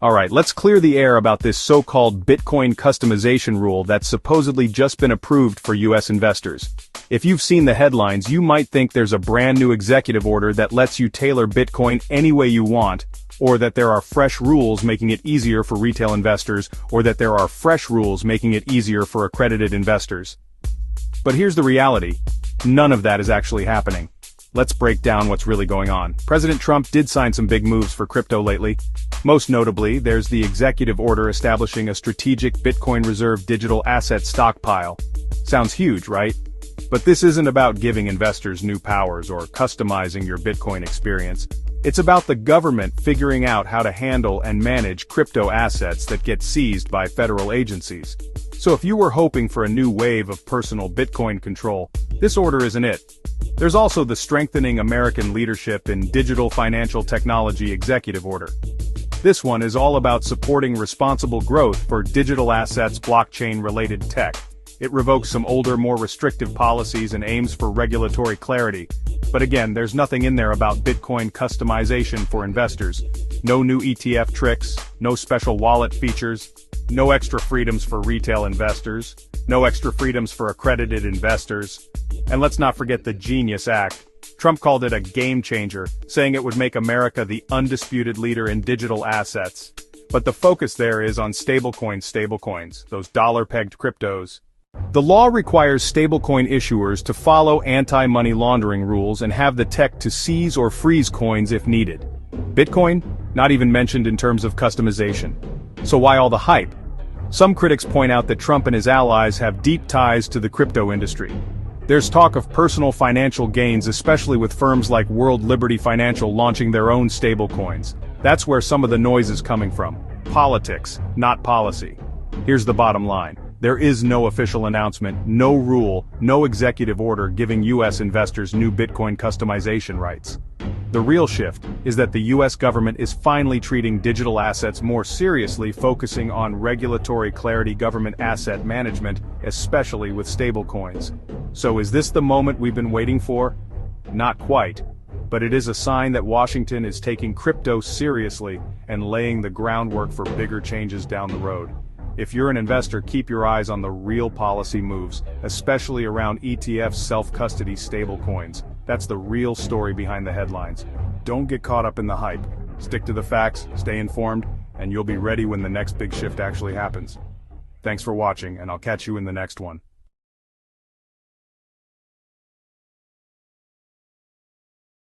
Alright, let's clear the air about this so-called Bitcoin customization rule that's supposedly just been approved for US investors. If you've seen the headlines, you might think there's a brand new executive order that lets you tailor Bitcoin any way you want, or that there are fresh rules making it easier for retail investors, or that there are fresh rules making it easier for accredited investors. But here's the reality. None of that is actually happening. Let's break down what's really going on. President Trump did sign some big moves for crypto lately. Most notably, there's the executive order establishing a strategic Bitcoin reserve digital asset stockpile. Sounds huge, right? But this isn't about giving investors new powers or customizing your Bitcoin experience. It's about the government figuring out how to handle and manage crypto assets that get seized by federal agencies. So if you were hoping for a new wave of personal Bitcoin control, this order isn't it. There's also the Strengthening American Leadership in Digital Financial Technology Executive Order. This one is all about supporting responsible growth for digital assets, blockchain-related tech. It revokes some older, more restrictive policies and aims for regulatory clarity. But again, there's nothing in there about Bitcoin customization for investors. No new ETF tricks, no special wallet features, no extra freedoms for retail investors, no extra freedoms for accredited investors. And let's not forget the Genius Act. Trump called it a game changer, saying it would make America the undisputed leader in digital assets. But the focus there is on stablecoins, those dollar-pegged cryptos. The law requires stablecoin issuers to follow anti-money laundering rules and have the tech to seize or freeze coins if needed. Bitcoin? Not even mentioned in terms of customization. So why all the hype? Some critics point out that Trump and his allies have deep ties to the crypto industry. There's talk of personal financial gains, especially with firms like World Liberty Financial launching their own stablecoins. That's where some of the noise is coming from. Politics, not policy. Here's the bottom line. There is no official announcement, no rule, no executive order giving US investors new Bitcoin customization rights. The real shift is that the US government is finally treating digital assets more seriously, focusing on regulatory clarity, government asset management, especially with stablecoins. So is this the moment we've been waiting for? Not quite. But it is a sign that Washington is taking crypto seriously and laying the groundwork for bigger changes down the road. If you're an investor, keep your eyes on the real policy moves, especially around ETFs, self-custody stablecoins. That's the real story behind the headlines. Don't get caught up in the hype. Stick to the facts, stay informed, and you'll be ready when the next big shift actually happens. Thanks for watching, and I'll catch you in the next one.